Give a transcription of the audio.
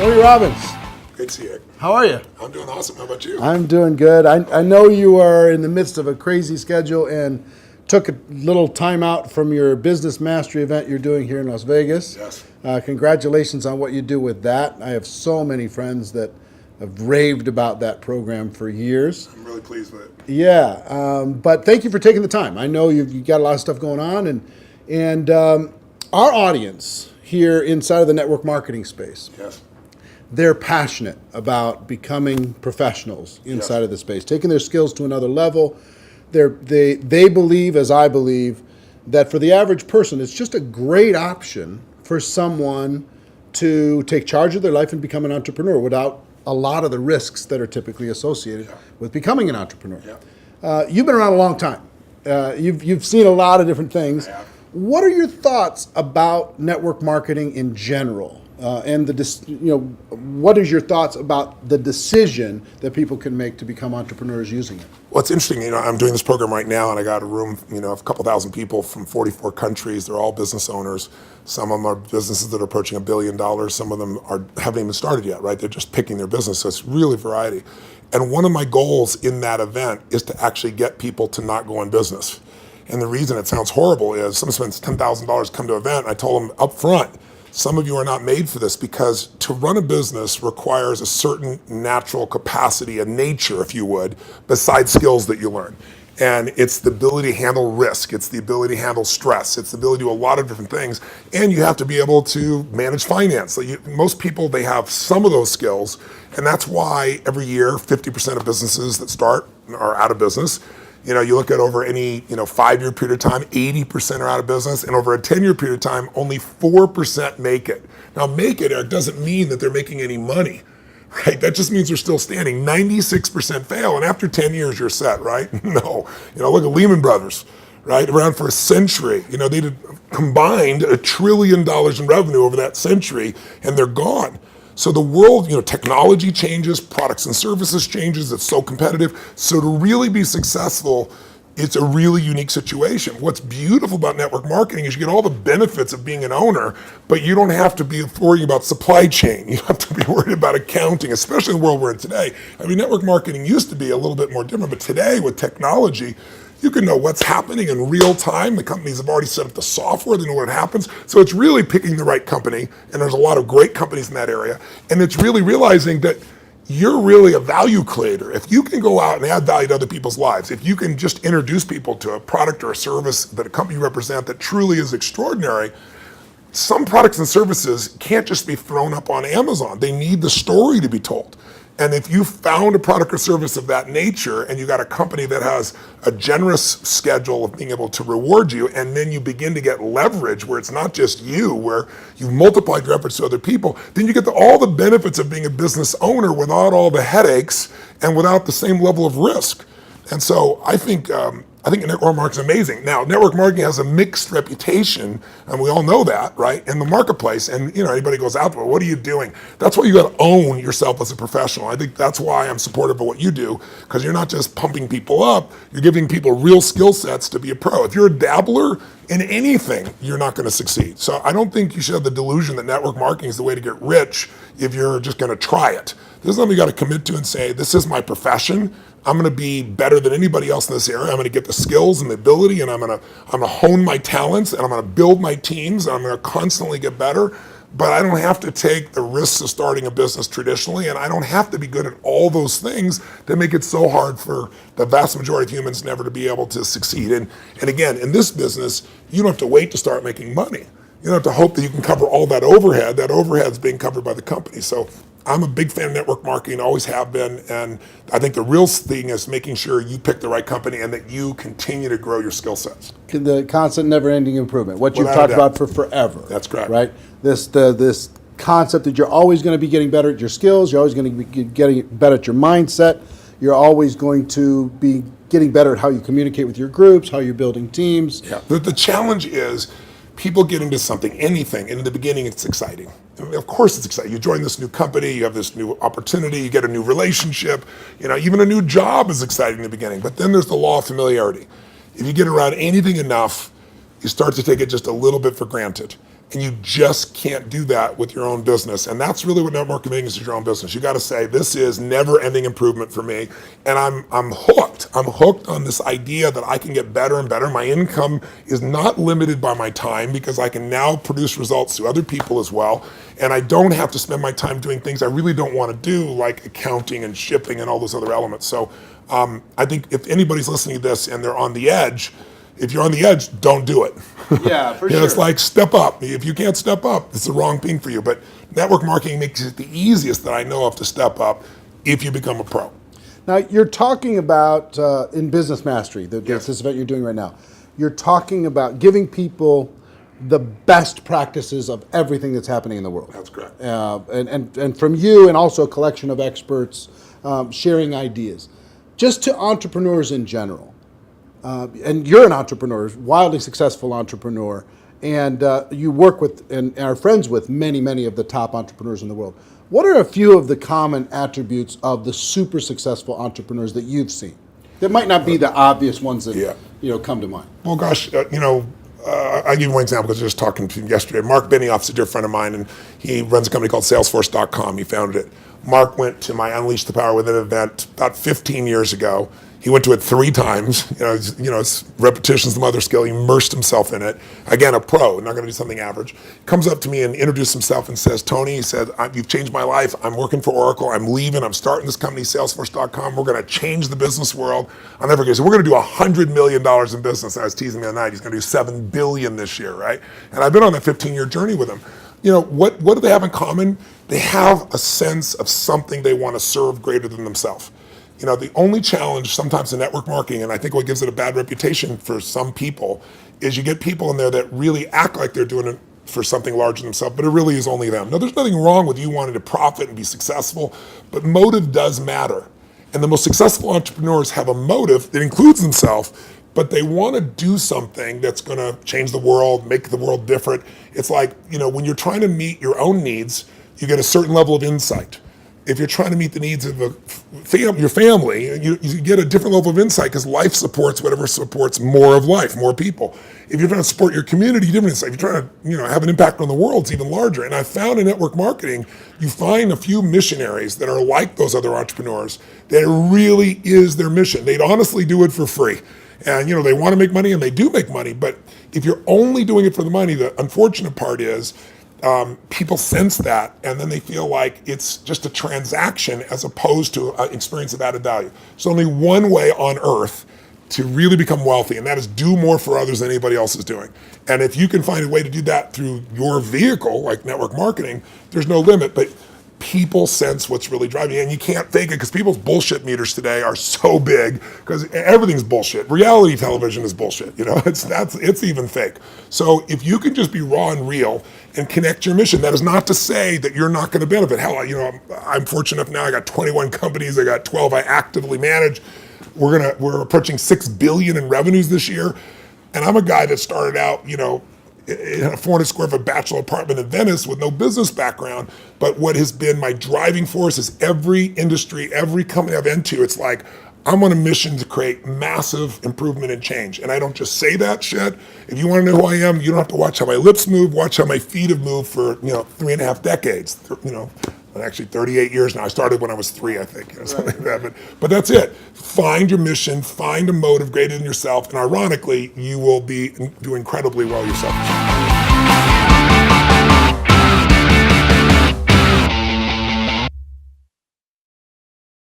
Tony Robbins. Great to see you. How are you? I'm doing awesome. How about you? I'm doing good. I know you are in the midst of a crazy schedule and took a little time out from your business mastery event you're doing here in Las Vegas. Yes. Congratulations on what you do with that. I have so many friends that have raved about that program for years. I'm really pleased with it. Yeah, but thank you for taking the time. I know you've got a lot of stuff going on, and our audience here inside of the network marketing space, Yes. they're passionate about becoming professionals inside of the space, taking their skills to another level. They believe, as I believe, that for the average person, it's just a great option for someone to take charge of their life and become an entrepreneur without a lot of the risks that are typically associated with becoming an entrepreneur. Yeah. You've been around a long time. You've seen a lot of different things. I have. What are your thoughts about network marketing in general? What is your thoughts about the decision that people can make to become entrepreneurs using it? Well, it's interesting. I'm doing this program right now, and I got a room, of a couple thousand people from 44 countries. They're all business owners. Some of them are businesses that are approaching $1 billion. Some of them haven't even started yet, right? They're just picking their business. So it's really variety. And one of my goals in that event is to actually get people to not go in business. And the reason it sounds horrible is someone spends $10,000 to come to an event. I told them up front, some of you are not made for this because to run a business requires a certain natural capacity, a nature, if you would, besides skills that you learn. And it's the ability to handle risk. It's the ability to handle stress. It's the ability to do a lot of different things. And you have to be able to manage finance. So most people, they have some of those skills. And that's why every year, 50% of businesses that start are out of business. You look at over any 5-year period of time, 80% are out of business, and over a 10-year period of time, only 4% make it. Now, make it, Eric, doesn't mean that they're making any money, right? That just means they're still standing. 96% fail, and after 10 years, you're set, right? No. Look at Lehman Brothers, right? Around for a century. They did combined $1 trillion in revenue over that century, and they're gone. So the world, technology changes, products and services changes, it's so competitive. So to really be successful, it's a really unique situation. What's beautiful about network marketing is you get all the benefits of being an owner, but you don't have to be worrying about supply chain. You don't have to be worried about accounting, especially in the world we're in today. Network marketing used to be a little bit more different, but today with technology, you can know what's happening in real time. The companies have already set up the software, they know what happens. So it's really picking the right company, and there's a lot of great companies in that area. And it's really realizing that you're really a value creator. If you can go out and add value to other people's lives, if you can just introduce people to a product or a service that a company you represent that truly is extraordinary, some products and services can't just be thrown up on Amazon. They need the story to be told. And if you found a product or service of that nature and you got a company that has a generous schedule of being able to reward you, and then you begin to get leverage where it's not just you, where you've multiplied your efforts to other people, then you get all the benefits of being a business owner without all the headaches and without the same level of risk. And so I think network marketing is amazing. Now, network marketing has a mixed reputation, and we all know that, right, in the marketplace. And anybody goes out there, what are you doing? That's why you got to own yourself as a professional. I think that's why I'm supportive of what you do, because you're not just pumping people up, you're giving people real skill sets to be a pro. If you're a dabbler in anything, you're not going to succeed. So I don't think you should have the delusion that network marketing is the way to get rich if you're just going to try it. This is something you got to commit to and say, this is my profession. I'm going to be better than anybody else in this area. I'm going to get the skills and the ability, and I'm going to hone my talents, and I'm going to build my teams, and I'm going to constantly get better. But I don't have to take the risks of starting a business traditionally, and I don't have to be good at all those things that make it so hard for the vast majority of humans never to be able to succeed. And again, in this business, you don't have to wait to start making money. You don't have to hope that you can cover all that overhead. That overhead's being covered by the company. So I'm a big fan of network marketing, always have been, and I think the real thing is making sure you pick the right company and that you continue to grow your skill sets. The constant never-ending improvement, what you've Without a talked doubt. about for forever. That's correct. Right? This concept that you're always going to be getting better at your skills, you're always going to be getting better at your mindset, you're always going to be getting better at how you communicate with your groups, how you're building teams. Yeah. The challenge is people get into something, anything, and in the beginning it's exciting. Of course it's exciting. You join this new company, you have this new opportunity, you get a new relationship, even a new job is exciting in the beginning, but then there's the law of familiarity. If you get around anything enough, you start to take it just a little bit for granted. And you just can't do that with your own business. And that's really what network marketing is your own business. You got to say, this is never ending improvement for me. And I'm hooked. I'm hooked on this idea that I can get better and better. My income is not limited by my time because I can now produce results to other people as well. And I don't have to spend my time doing things I really don't want to do, like accounting and shipping and all those other elements. So I think if anybody's listening to this and they're on the edge, if you're on the edge, don't do it. Yeah, for sure. It's like step up. If you can't step up, it's the wrong thing for you. But network marketing makes it the easiest that I know of to step up if you become a pro. Now, you're talking about, in Business Mastery, this event you're doing right now, you're talking about giving people the best practices of everything that's happening in the world. That's correct. And from you and also a collection of experts sharing ideas. Just to entrepreneurs in general, and you're an entrepreneur, wildly successful entrepreneur, and you work with and are friends with many of the top entrepreneurs in the world. What are a few of the common attributes of the super successful entrepreneurs that you've seen? That might not be the obvious ones that come to mind. Well, gosh, I'll give you one example because I was just talking to him yesterday. Mark Benioff's a dear friend of mine, and he runs a company called Salesforce.com. He founded it. Mark went to my Unleash the Power Within event about 15 years ago. He went to it 3 times. It's repetition's the mother skill. He immersed himself in it. Again, a pro, not going to do something average. Comes up to me and introduces himself and says, Tony, he said, you've changed my life. I'm working for Oracle. I'm leaving. I'm starting this company, Salesforce.com. We're going to change the business world. I'll never forget. So we're going to do $100 million in business. I was teasing me the other night. He's going to do $7 billion this year, right? And I've been on that 15-year journey with him. What do they have in common? They have a sense of something they want to serve greater than themselves. The only challenge sometimes in network marketing, and I think what gives it a bad reputation for some people, is you get people in there that really act like they're doing it for something larger than themselves, but it really is only them. Now, there's nothing wrong with you wanting to profit and be successful, but motive does matter. And the most successful entrepreneurs have a motive that includes themselves, but they want to do something that's going to change the world, make the world different. It's like, when you're trying to meet your own needs, you get a certain level of insight. If you're trying to meet the needs of your family, you get a different level of insight because life supports whatever supports more of life, more people. If you're trying to support your community, different insight. If you're trying to have an impact on the world, it's even larger. And I found in network marketing, you find a few missionaries that are like those other entrepreneurs, that it really is their mission. They'd honestly do it for free. And they want to make money, and they do make money. But if you're only doing it for the money, the unfortunate part is people sense that, and then they feel like it's just a transaction as opposed to an experience of added value. There's only one way on earth to really become wealthy, and that is do more for others than anybody else is doing. And if you can find a way to do that through your vehicle, like network marketing, there's no limit. But people sense what's really driving you, and you can't fake it because people's bullshit meters today are so big because everything's bullshit. Reality television is bullshit. It's even fake. So if you can just be raw and real and connect your mission, that is not to say that you're not going to benefit. Hell, I'm fortunate enough now. I got 21 companies. I got 12 I actively manage. We're approaching $6 billion in revenues this year, and I'm a guy that started out, in a 400 square foot bachelor apartment in Venice with no business background. But what has been my driving force is every industry, every company I've into, it's like, I'm on a mission to create massive improvement and change. And I don't just say that shit. If you want to know who I am, you don't have to watch how my lips move, watch how my feet have moved for, 3.5 decades, actually 38 years now. I started when I was 3, I think, something like that. But that's it. Find your mission, find a motive greater than yourself, and ironically, you will do incredibly well yourself.